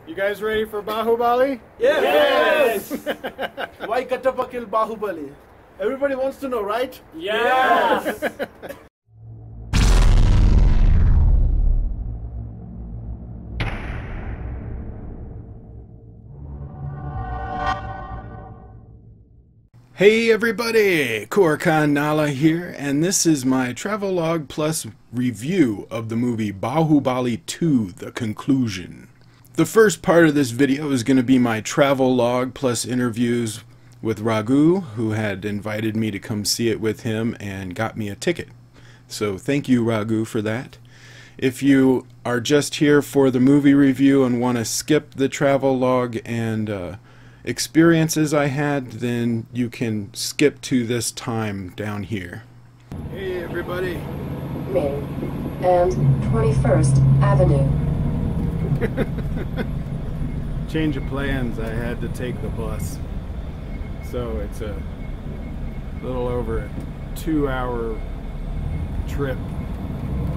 You guys ready for Baahubali? Yes! Why Katappa killed Baahubali? Everybody wants to know, right? Yes! Hey everybody, Koricon Nala here, and this is my travelogue plus review of the movie Baahubali 2, The Conclusion. The first part of this video is going to be my travelogue plus interviews with Raghu, who had invited me to come see it with him and got me a ticket. So thank you, Raghu, for that. If you are just here for the movie review and want to skip the travelogue and experiences I had, then you can skip to this time down here. Hey everybody. Main and 21st Avenue. Change of plans, I had to take the bus. So it's a little over a 2-hour trip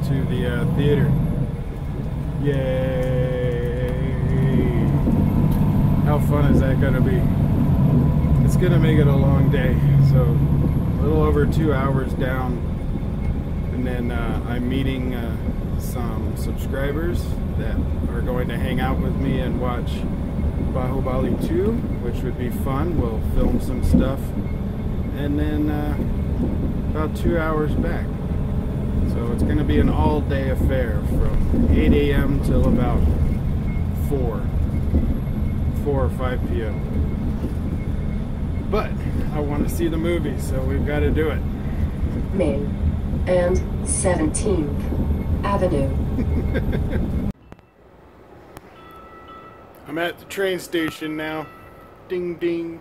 to the theater. Yay! How fun is that going to be? It's going to make it a long day. So a little over 2 hours down, and then I'm meeting some subscribers that are going to hang out with me and watch Baahubali 2, which would be fun. We'll film some stuff, and then about 2 hours back. So it's going to be an all-day affair from 8 a.m. till about 4 or 5 p.m. But I want to see the movie, so we've got to do it. Main and 17th Avenue. I'm at the train station now. Ding ding.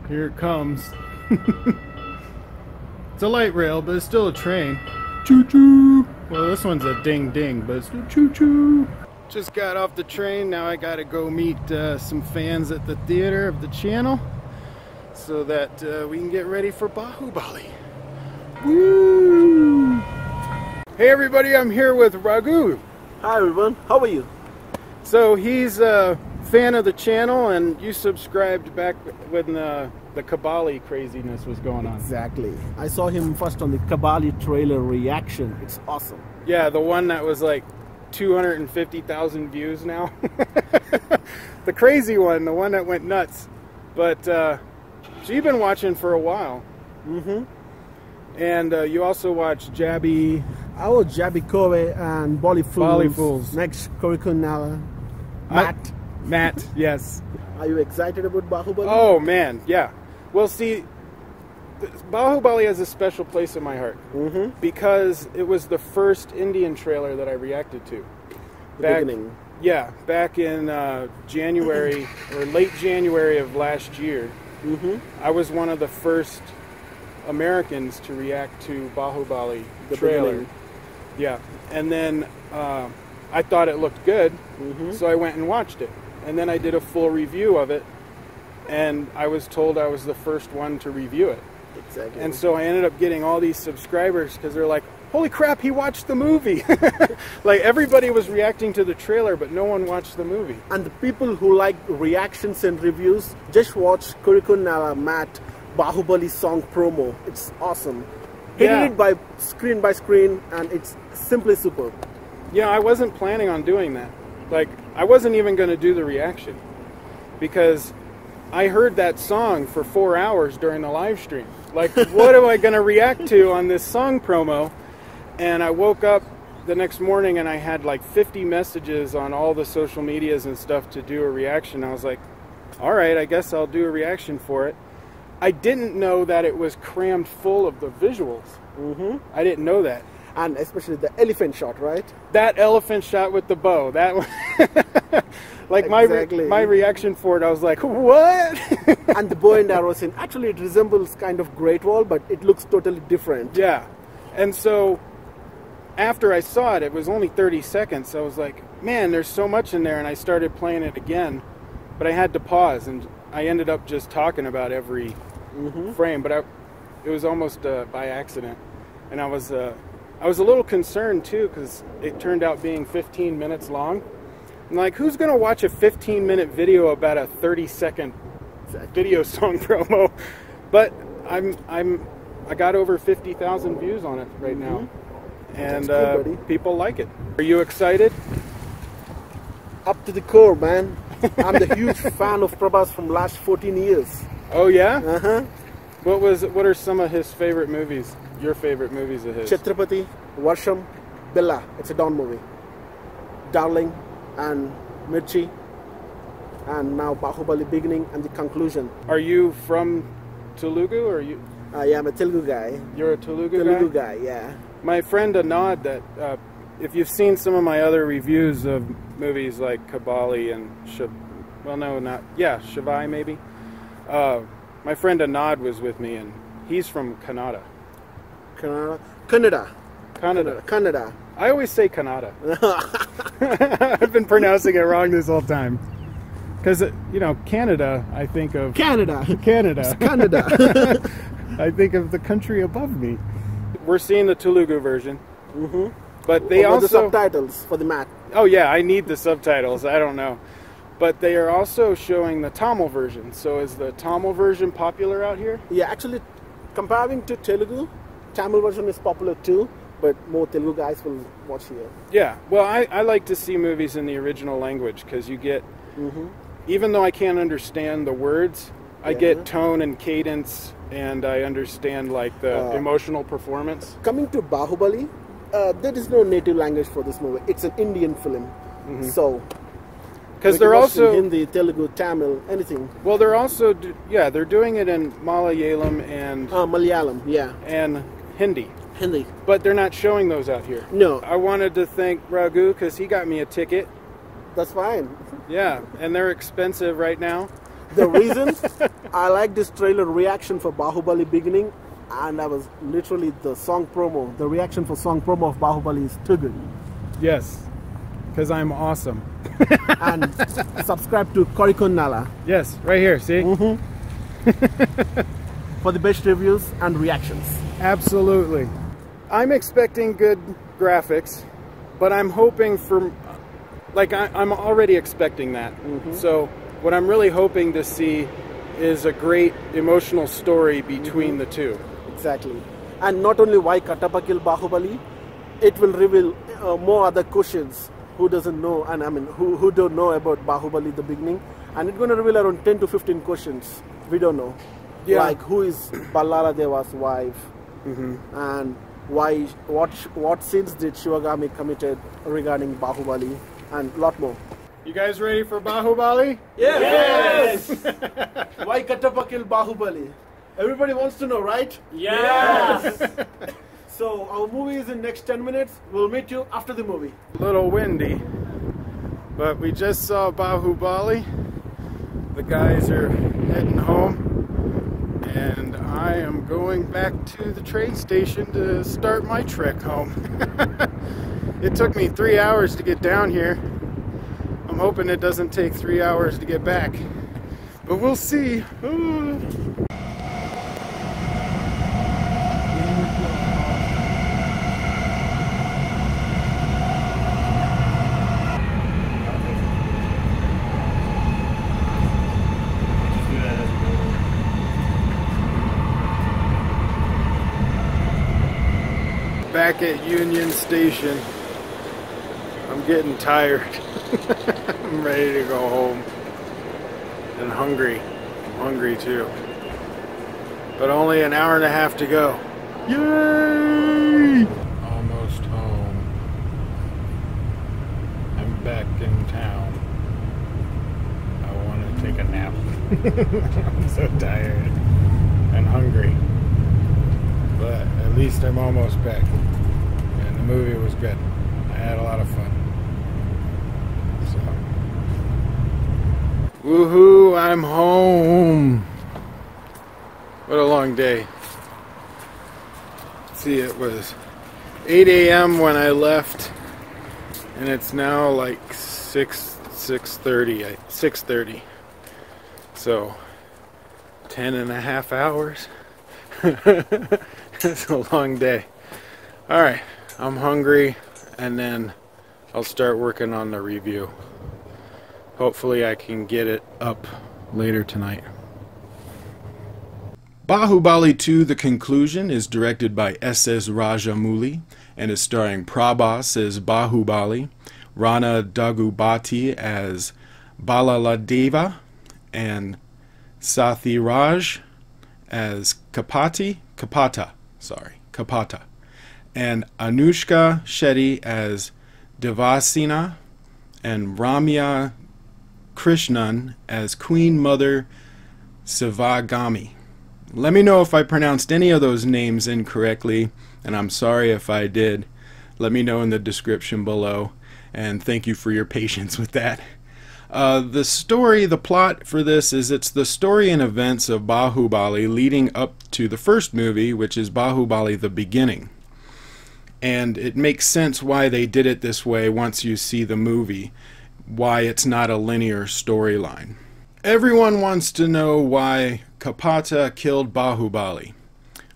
Here it comes. It's a light rail, but it's still a train. Choo choo. Well, this one's a ding ding, but it's still choo choo. Just got off the train. Now I gotta go meet some fans at the theater of the channel so that we can get ready for Baahubali. Woo! Hey everybody, I'm here with Raghu. Hi everyone, how are you? So he's a fan of the channel, and you subscribed back when the Kabali craziness was going on. Exactly. I saw him first on the Kabali trailer reaction. It's awesome. Yeah, the one that was like 250,000 views now. The crazy one, the one that went nuts. But so you've been watching for a while. Mm-hmm. And you also watched Jabby. I was Jabby Kowe and Bolly Fools. Next, Koricon Nala. Matt, yes. Are you excited about Baahubali? Oh man, yeah. Well, see, Baahubali has a special place in my heart. Mm-hmm. Because it was the first Indian trailer that I reacted to. Beginning. Yeah, back in January or late January of last year. Mm-hmm. I was one of the first Americans to react to Baahubali The trailer. beginning. Yeah, and then I thought it looked good, Mm-hmm. so I went and watched it. And then I did a full review of it, and I was told I was the first one to review it. Exactly. And so I ended up getting all these subscribers because they're like, holy crap, he watched the movie. Like everybody was reacting to the trailer, but no one watched the movie. And the people who like reactions and reviews, just watch Koricon Nala Matt Baahubali song promo. It's awesome. Yeah. Hidden it by screen, and it's simply superb. Yeah, I wasn't planning on doing that. Like, I wasn't even going to do the reaction because I heard that song for 4 hours during the live stream. Like, what am I going to react to on this song promo? And I woke up the next morning and I had like 50 messages on all the social medias and stuff to do a reaction. I was like, all right, I guess I'll do a reaction for it. I didn't know that it was crammed full of the visuals. Mm-hmm. I didn't know that. And especially the elephant shot, right? That elephant shot with the bow, that one. Like Exactly. my reaction for it, I was like, what? And the bow and arrow scene, actually it resembles kind of Great Wall, but it looks totally different. Yeah. And so after I saw it, it was only 30 seconds. So I was like, man, there's so much in there. And I started playing it again, but I had to pause, and I ended up just talking about every frame. But it was almost by accident. And I was a little concerned too, because it turned out being 15 minutes long. I'm like, who's gonna watch a 15-minute video about a 30-second video song promo? But I got over 50,000 views on it right now, and cool, people like it. Are you excited? Up to the core, man. I'm the huge fan of Prabhas from last 14 years. Oh yeah? Uh-huh. What are some of his favorite movies? Your favorite movies of his? Chhatrapati, Varsham, Billa. It's a Dawn movie. Darling and Mirchi. And now Baahubali beginning and the conclusion. Are you from Telugu, or you? Yeah, I'm a Telugu guy. You're a Telugu guy, yeah. My friend Anand, that if you've seen some of my other reviews of movies like Kabali and Shivai maybe. My friend Anand was with me, and he's from Kannada. Kannada. I always say Kannada. I've been pronouncing it wrong this whole time. Because, you know, Canada, I think of... Canada. I think of the country above me. We're seeing the Telugu version. Mm-hmm. But they also... the subtitles for the mat. Oh, yeah, I need the subtitles. I don't know. But they are also showing the Tamil version. So is the Tamil version popular out here? Yeah, actually, comparing to Telugu, Tamil version is popular too. But more Telugu guys will watch here. Yeah, well, I like to see movies in the original language because you get... Even though I can't understand the words, I get tone and cadence, and I understand like the emotional performance. Coming to Baahubali, there is no native language for this movie. It's an Indian film, so because they're also Hindi, Telugu, Tamil, anything. Well, they're also they're doing it in Malayalam and Malayalam, and Hindi. Hindi, but they're not showing those out here. No, I wanted to thank Raghu because he got me a ticket. That's fine. Yeah, and they're expensive right now. The reason I like this trailer reaction for Baahubali beginning, and I was literally the song promo. The reaction for song promo of Baahubali is too good. Yes, because I'm awesome. And subscribe to Koricon Nala. Yes, right here. See, for the best reviews and reactions. Absolutely. I'm expecting good graphics, but I'm hoping for. Like, I'm already expecting that. So what I'm really hoping to see is a great emotional story between the two. Exactly. And not only why Kattappa killed Baahubali, it will reveal more other questions who doesn't know, and I mean who don't know about Baahubali the beginning. And it's going to reveal around 10 to 15 questions we don't know. Yeah. Like who is Ballara Deva's wife, and what sins did Shivagami committed regarding Baahubali, and a lot more. You guys ready for Baahubali? Yes! Why Kattappa killed Baahubali? Everybody wants to know, right? Yes! So our movie is in next 10 minutes. We'll meet you after the movie. A little windy, but we just saw Baahubali. The guys are heading home, and I am going back to the train station to start my trek home. It took me 3 hours to get down here. I'm hoping it doesn't take 3 hours to get back, but we'll see. Back at Union Station. I'm getting tired. I'm ready to go home. And hungry. I'm hungry too. But only an hour and a half to go. Yay! Almost home. I'm back in town. I want to take a nap. I'm so tired and hungry. But at least I'm almost back. And the movie was good. I had a lot of fun. So. Woohoo, I'm home. What a long day. See, it was 8 a.m. when I left, and it's now like 6:30. So 10 and a half hours. It's a long day. Alright, I'm hungry, and then I'll start working on the review. Hopefully I can get it up later tonight. Baahubali 2 The Conclusion is directed by S.S. Rajamouli and is starring Prabhas as Baahubali, Rana Daggubati as Balaladeva, and Sathiraj as Kapata, and Anushka Shetty as Devasena, and Ramya Krishnan as Queen Mother Sivagami. Let me know if I pronounced any of those names incorrectly, and I'm sorry if I did. Let me know in the description below, and thank you for your patience with that. The plot for this is it's the story and events of Baahubali leading up to the first movie, which is Baahubali The Beginning. And it makes sense why they did it this way once you see the movie, why it's not a linear storyline. Everyone wants to know why Kapata killed Baahubali.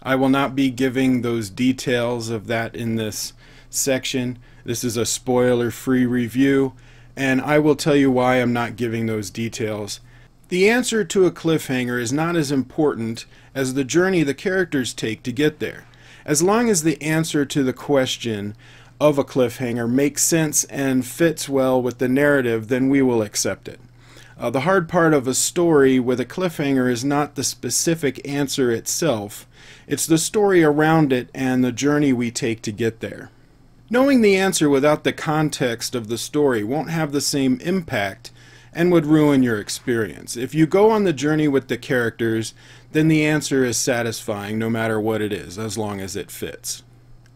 I will not be giving those details of that in this section. This is a spoiler-free review, and I will tell you why I'm not giving those details. The answer to a cliffhanger is not as important as the journey the characters take to get there. As long as the answer to the question of a cliffhanger makes sense and fits well with the narrative, then we will accept it. The hard part of a story with a cliffhanger is not the specific answer itself, it's the story around it and the journey we take to get there. Knowing the answer without the context of the story won't have the same impact and would ruin your experience. If you go on the journey with the characters, then the answer is satisfying no matter what it is, as long as it fits.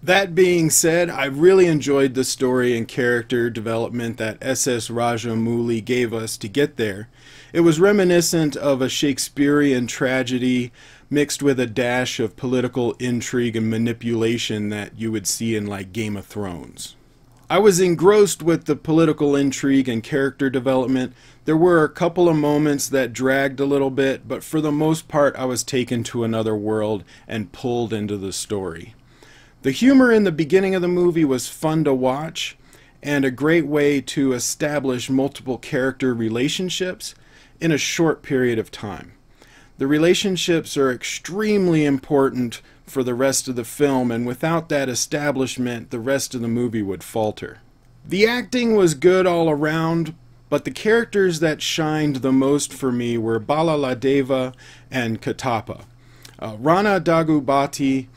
That being said, I really enjoyed the story and character development that S.S. Rajamouli gave us to get there. It was reminiscent of a Shakespearean tragedy mixed with a dash of political intrigue and manipulation that you would see in like Game of Thrones. I was engrossed with the political intrigue and character development. There were a couple of moments that dragged a little bit, but for the most part I was taken to another world and pulled into the story. The humor in the beginning of the movie was fun to watch and a great way to establish multiple character relationships in a short period of time. The relationships are extremely important for the rest of the film, and without that establishment, the rest of the movie would falter. The acting was good all around, but the characters that shined the most for me were Balaladeva and Katapa. Rana Daggubati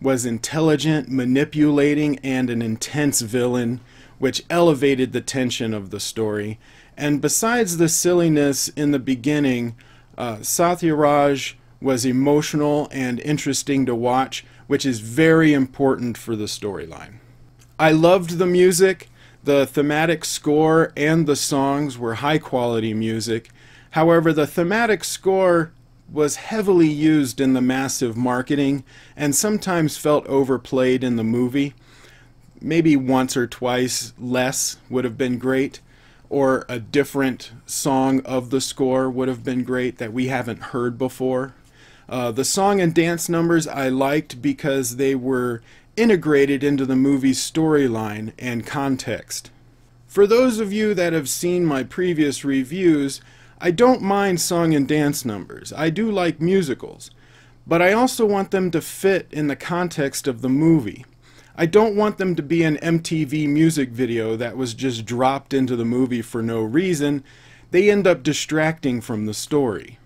was intelligent, manipulating, and an intense villain, which elevated the tension of the story. And besides the silliness in the beginning, Sathiraj was emotional and interesting to watch, which is very important for the storyline. I loved the music. The thematic score and the songs were high-quality music. However, the thematic score was heavily used in the massive marketing and sometimes felt overplayed in the movie. Maybe once or twice less would have been great, or a different song of the score would have been great that we haven't heard before. The song and dance numbers I liked because they were integrated into the movie's storyline and context. For those of you that have seen my previous reviews, I don't mind song and dance numbers. I do like musicals, but I also want them to fit in the context of the movie. I don't want them to be an MTV music video that was just dropped into the movie for no reason. They end up distracting from the story.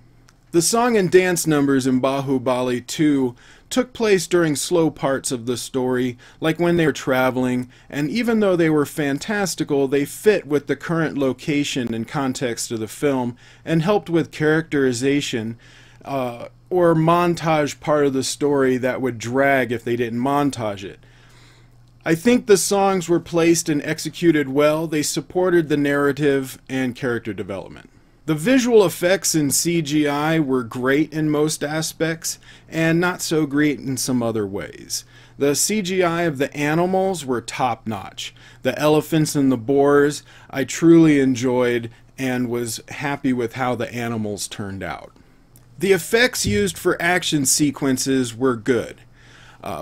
The song and dance numbers in Baahubali 2 took place during slow parts of the story, like when they were traveling, and even though they were fantastical, they fit with the current location and context of the film and helped with characterization or montage part of the story that would drag if they didn't montage it. I think the songs were placed and executed well. They supported the narrative and character development. The visual effects in CGI were great in most aspects and not so great in some other ways. The CGI of the animals were top-notch. The elephants and the boars I truly enjoyed and was happy with how the animals turned out. The effects used for action sequences were good.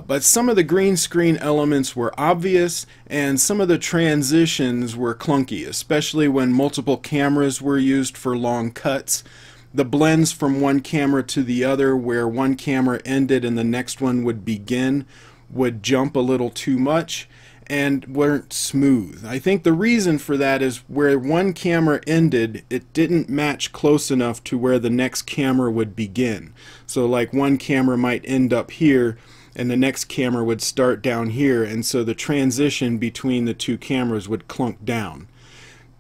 But some of the green screen elements were obvious, and some of the transitions were clunky, especially when multiple cameras were used for long cuts. The blends from one camera to the other, where one camera ended and the next one would begin, would jump a little too much and weren't smooth. I think the reason for that is where one camera ended, it didn't match close enough to where the next camera would begin. So like one camera might end up here and the next camera would start down here, and so the transition between the two cameras would clunk down.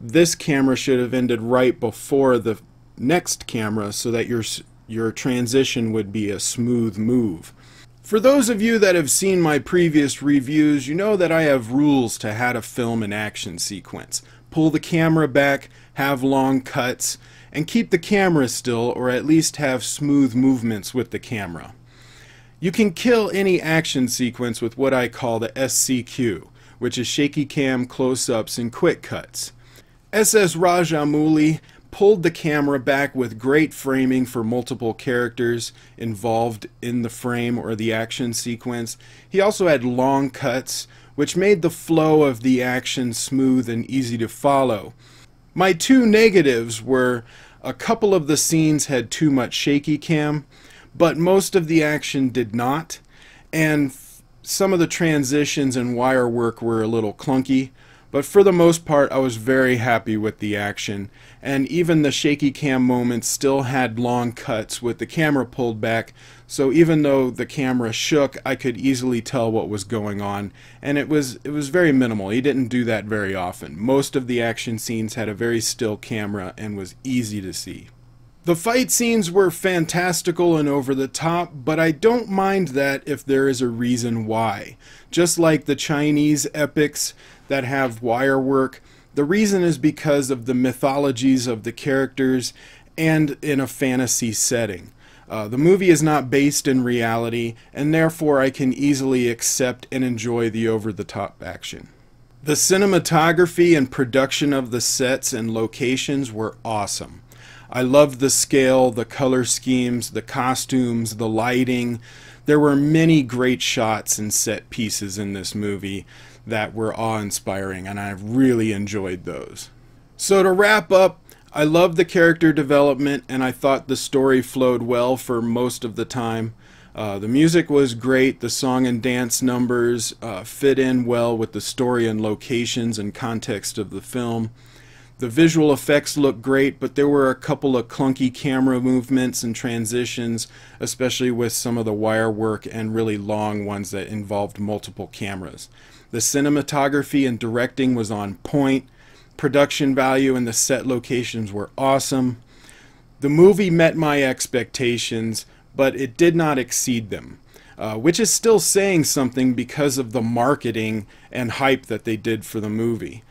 This camera should have ended right before the next camera so that your transition would be a smooth move. For those of you that have seen my previous reviews, you know that I have rules to how to film an action sequence. Pull the camera back, have long cuts, and keep the camera still, or at least have smooth movements with the camera. You can kill any action sequence with what I call the SCQ, which is shaky cam, close-ups, and quick cuts. SS Rajamouli pulled the camera back with great framing for multiple characters involved in the frame or the action sequence. He also had long cuts, which made the flow of the action smooth and easy to follow. My two negatives were a couple of the scenes had too much shaky cam, but most of the action did not, and some of the transitions and wire work were a little clunky. But for the most part, I was very happy with the action, and even the shaky cam moments still had long cuts with the camera pulled back, so even though the camera shook, I could easily tell what was going on, and it was very minimal. He didn't do that very often. Most of the action scenes had a very still camera and was easy to see. The fight scenes were fantastical and over the top, but I don't mind that if there is a reason why. Just like the Chinese epics that have wire work, the reason is because of the mythologies of the characters and in a fantasy setting. The movie is not based in reality, and therefore I can easily accept and enjoy the over-the-top action. The cinematography and production of the sets and locations were awesome. I loved the scale, the color schemes, the costumes, the lighting. There were many great shots and set pieces in this movie that were awe-inspiring, and I really enjoyed those. So to wrap up, I loved the character development, and I thought the story flowed well for most of the time. The music was great. The song and dance numbers fit in well with the story and locations and context of the film. The visual effects looked great, but there were a couple of clunky camera movements and transitions, especially with some of the wire work and really long ones that involved multiple cameras. The cinematography and directing was on point. Production value and the set locations were awesome. The movie met my expectations, but it did not exceed them, which is still saying something because of the marketing and hype that they did for the movie.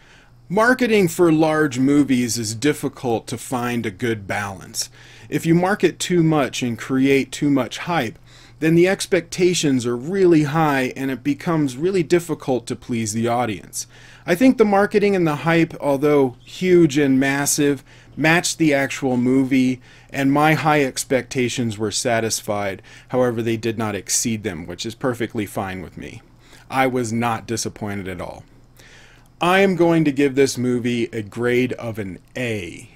Marketing for large movies is difficult to find a good balance. If you market too much and create too much hype, then the expectations are really high and it becomes really difficult to please the audience. I think the marketing and the hype, although huge and massive, matched the actual movie, and my high expectations were satisfied. However, they did not exceed them, which is perfectly fine with me. I was not disappointed at all. I am going to give this movie a grade of an A.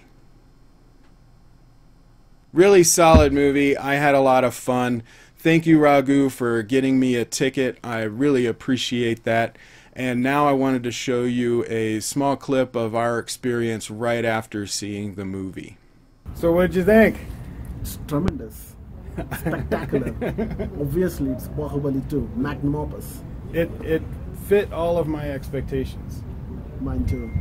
Really solid movie. I had a lot of fun. Thank you, Raghu, for getting me a ticket. I really appreciate that. And now I wanted to show you a small clip of our experience right after seeing the movie. So what did you think? It's tremendous. Spectacular. Obviously, it's Baahubali 2, magnum opus. It fit all of my expectations. Mine too.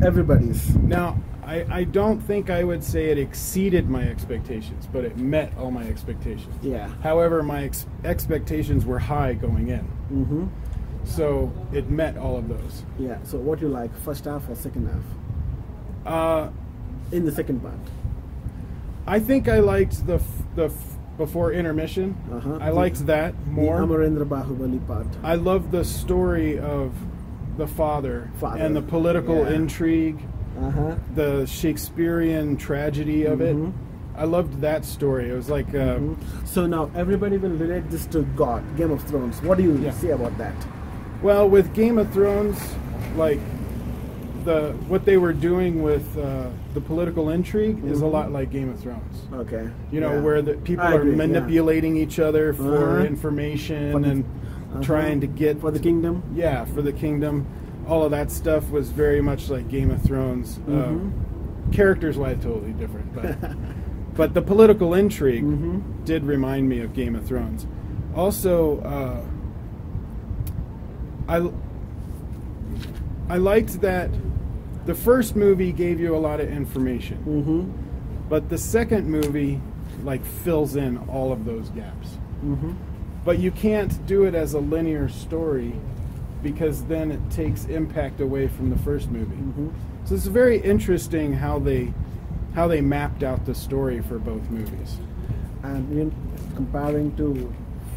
Everybody's. Now, I don't think I would say it exceeded my expectations, but it met all my expectations. Yeah. However, my expectations were high going in. Mm-hmm. So it met all of those. Yeah. So what do you like, first half or second half? In the second part. I think I liked the before intermission. I liked that more. The Amarendra Baahubali part. I love the story of the father. And the political intrigue, the Shakespearean tragedy of it. I loved that story. It was like So now everybody will relate this to God, Game of Thrones. What do you say about that? well, with Game of Thrones, like what they were doing with the political intrigue is a lot like Game of Thrones. Okay. You know, where the people are manipulating each other for information and trying to get for the kingdom. Yeah, for the kingdom. All of that stuff was very much like Game of Thrones. Characters-wise, totally different, but the political intrigue did remind me of Game of Thrones. Also, I liked that the first movie gave you a lot of information, but the second movie like fills in all of those gaps. But you can't do it as a linear story because then it takes impact away from the first movie. So it's very interesting how they mapped out the story for both movies. And comparing to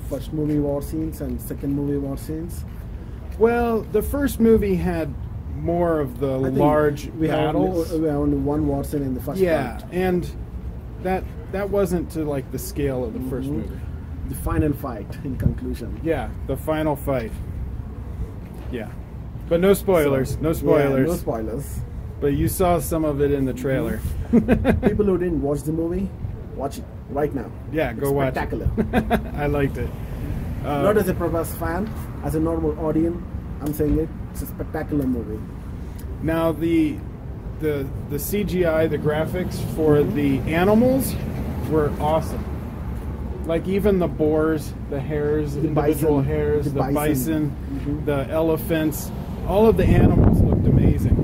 first movie war scenes and second movie war scenes. Well, the first movie had more of the large battles. We have only one war scene in the first part. And that wasn't to like the scale of the first movie. The final fight in conclusion. Yeah, the final fight. Yeah. But no spoilers. So, no spoilers. Yeah, no spoilers. But you saw some of it in the trailer. People who didn't watch the movie, watch it right now. Yeah, go watch it. Spectacular. I liked it. Not as a Prabhas fan, as a normal audience, I'm saying it's a spectacular movie. Now the CGI, the graphics for the animals were awesome. Like even the boars, the hares, individual hares, the bison, the elephants, all of the animals looked amazing.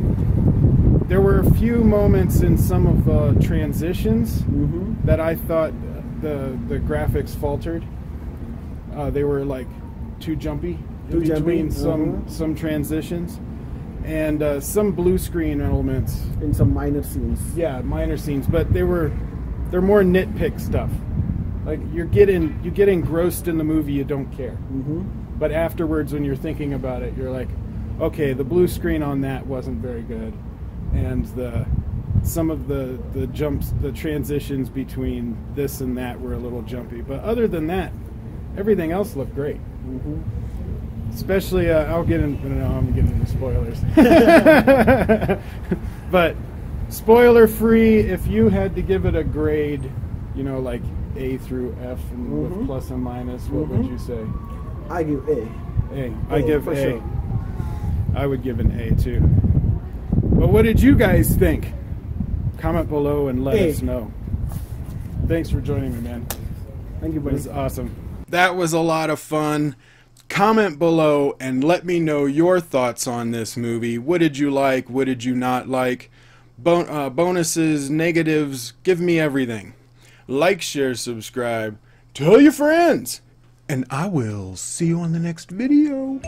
There were a few moments in some of the transitions that I thought the graphics faltered. They were like too jumpy between some transitions, and some blue screen elements in some minor scenes. Yeah, minor scenes, but they're more nitpick stuff. Like you get engrossed in the movie, you don't care. But afterwards, when you're thinking about it, you're like, okay, the blue screen on that wasn't very good, and some of the jumps, the transitions between this and that were a little jumpy. But other than that, everything else looked great. Especially, I'm getting into spoilers. But spoiler free, if you had to give it a grade, you know, like A through F and with plus and minus, what would you say? I give A. I give A. Sure. I would give an A too. But what did you guys think? Comment below and let us know. Thanks for joining me, man. Thank you, buddy. It was awesome. That was a lot of fun. Comment below and let me know your thoughts on this movie. What did you like? What did you not like? Bonuses, negatives, give me everything. Like, share, subscribe. Tell your friends. And I will see you on the next video.